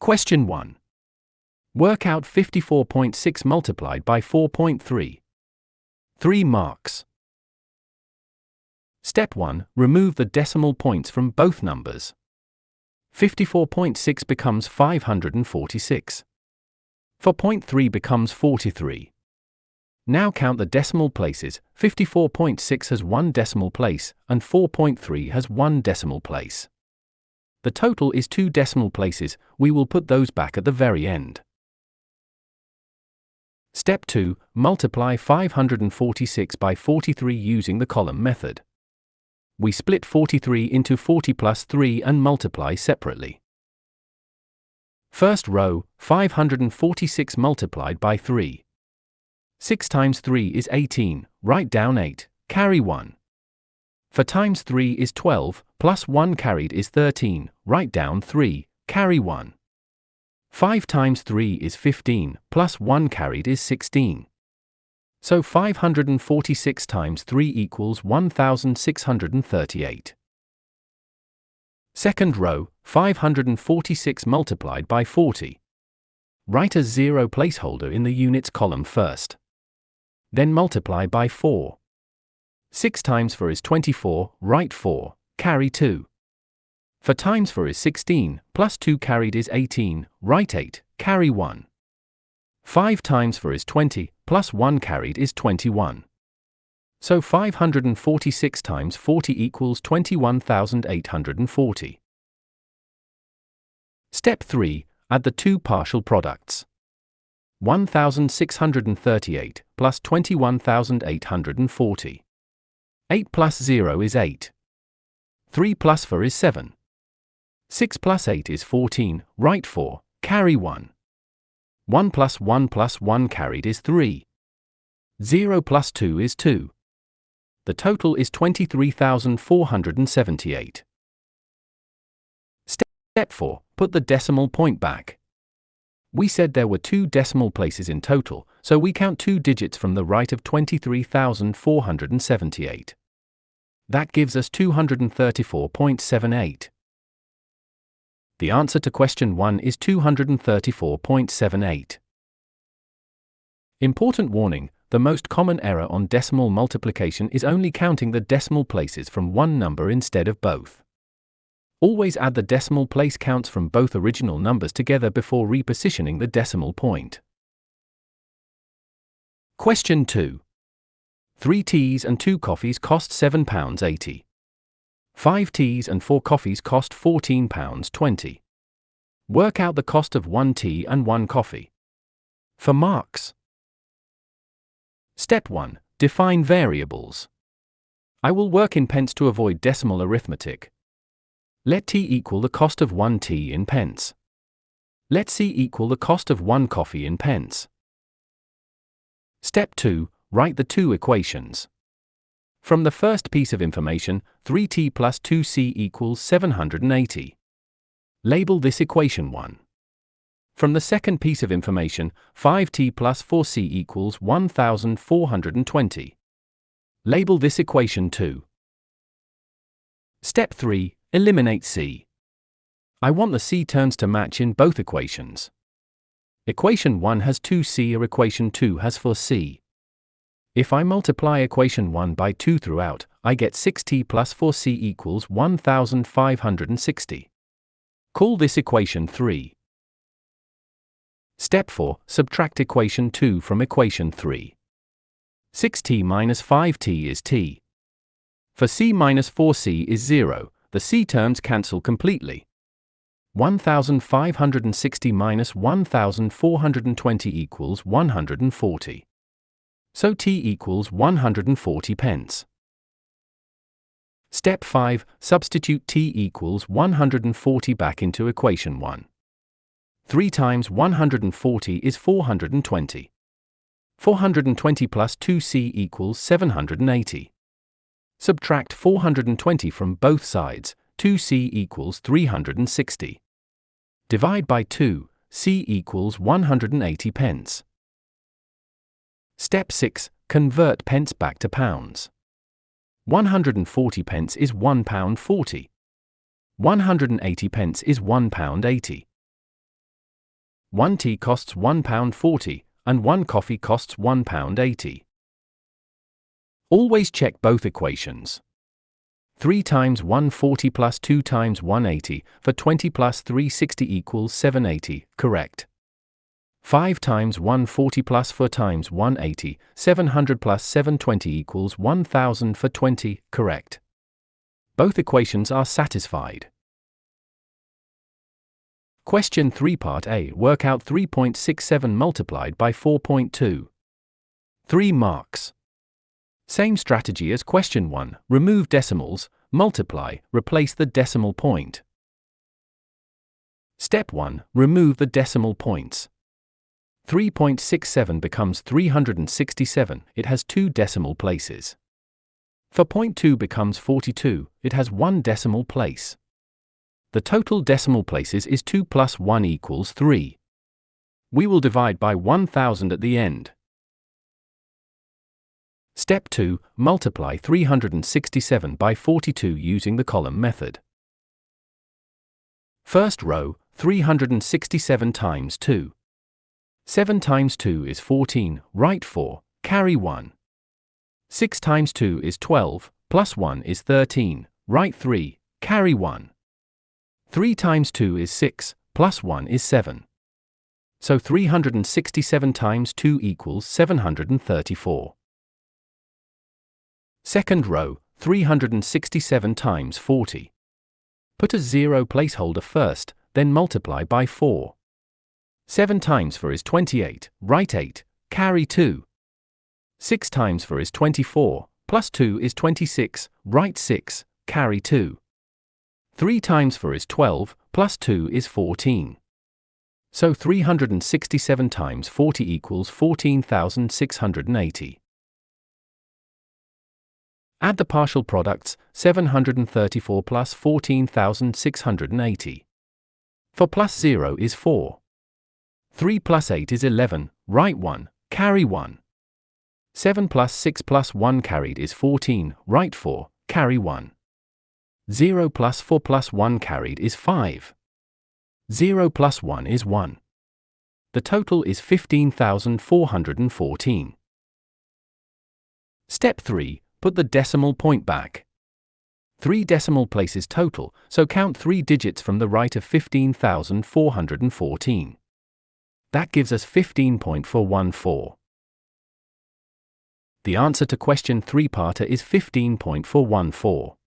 Question 1. Work out 54.6 multiplied by 4.3. 3 marks. Step 1. Remove the decimal points from both numbers. 54.6 becomes 546. 4.3 becomes 43. Now count the decimal places. 54.6 has 1 decimal place, and 4.3 has 1 decimal place. The total is 2 decimal places. We will put those back at the very end. Step 2. Multiply 546 by 43 using the column method. We split 43 into 40 plus 3 and multiply separately. First row, 546 multiplied by 3. 6 times 3 is 18, write down 8, carry 1. 4 times 3 is 12, plus 1 carried is 13, write down 3, carry 1. 5 times 3 is 15, plus 1 carried is 16. So 546 times 3 equals 1638. Second row, 546 multiplied by 40. Write a 0 placeholder in the units column first. Then multiply by 4. 6 times 4 is 24, write 4, carry 2. 4 times 4 is 16, plus 2 carried is 18, write 8, carry 1. 5 times 4 is 20, plus 1 carried is 21. So 546 times 40 equals 21,840. Step 3. Add the two partial products. 1,638 plus 21,840. 8 plus 0 is 8. 3 plus 4 is 7. 6 plus 8 is 14, write 4, carry 1. 1 plus 1 carried is 3. 0 plus 2 is 2. The total is 23,478. Step 4. Put the decimal point back. We said there were 2 decimal places in total, so we count 2 digits from the right of 23,478. That gives us 234.78. The answer to question 1 is 234.78. Important warning: the most common error on decimal multiplication is only counting the decimal places from one number instead of both. Always add the decimal place counts from both original numbers together before repositioning the decimal point. Question 2. 3 teas and 2 coffees cost £7.80. 5 teas and 4 coffees cost £14.20. Work out the cost of 1 tea and 1 coffee. For marks. Step 1. Define variables. I will work in pence to avoid decimal arithmetic. Let t equal the cost of 1 tea in pence. Let c equal the cost of 1 coffee in pence. Step 2. Write the two equations. From the first piece of information, 3t plus 2c equals 780. Label this equation 1. From the second piece of information, 5t plus 4c equals 1420. Label this equation 2. Step 3. Eliminate c. I want the c terms to match in both equations. Equation 1 has 2c or equation 2 has 4c. If I multiply equation 1 by 2 throughout, I get 6t plus 4c equals 1560. Call this equation 3. Step 4. Subtract equation 2 from equation 3. 6t minus 5t is t. For c minus 4c is 0, the c terms cancel completely. 1560 minus 1420 equals 140. So t equals 140 pence. Step 5. Substitute t equals 140 back into equation 1. 3 times 140 is 420. 420 plus 2c equals 780. Subtract 420 from both sides, 2c equals 360. Divide by 2, c equals 180 pence. Step 6. Convert pence back to pounds. 140 pence is £1.40. 180 pence is £1.80. 1 tea costs £1.40, and 1 coffee costs £1.80. Always check both equations. 3 times 140 plus 2 times 180 for 20 plus 360 equals 780, correct. 5 times 140 plus 4 times 180, 700 plus 720 equals 1000 for 20, correct. Both equations are satisfied. Question 3 Part A. Work out 3.67 multiplied by 4.2. 3 marks. Same strategy as question 1. Remove decimals, multiply, replace the decimal point. Step 1. Remove the decimal points. 3.67 becomes 367, it has 2 decimal places. For point 2 becomes 42, it has 1 decimal place. The total decimal places is 2 plus 1 equals 3. We will divide by 1000 at the end. Step 2. Multiply 367 by 42 using the column method. First row, 367 times 2. 7 times 2 is 14, write 4, carry 1. 6 times 2 is 12, plus 1 is 13, write 3, carry 1. 3 times 2 is 6, plus 1 is 7. So 367 times 2 equals 734. Second row, 367 times 40. Put a 0 placeholder first, then multiply by 4. 7 times 4 is 28, write 8, carry 2. 6 times 4 is 24, plus 2 is 26, write 6, carry 2. 3 times 4 is 12, plus 2 is 14. So 367 times 40 equals 14,680. Add the partial products, 734 plus 14,680. For plus 0 is 4. 3 plus 8 is 11, write 1, carry 1. 7 plus 6 plus 1 carried is 14, write 4, carry 1. 0 plus 4 plus 1 carried is 5. 0 plus 1 is 1. The total is 15,414. Step 3. Put the decimal point back. 3 decimal places total, so count 3 digits from the right of 15,414. That gives us 15.414. The answer to question 3 parter is 15.414.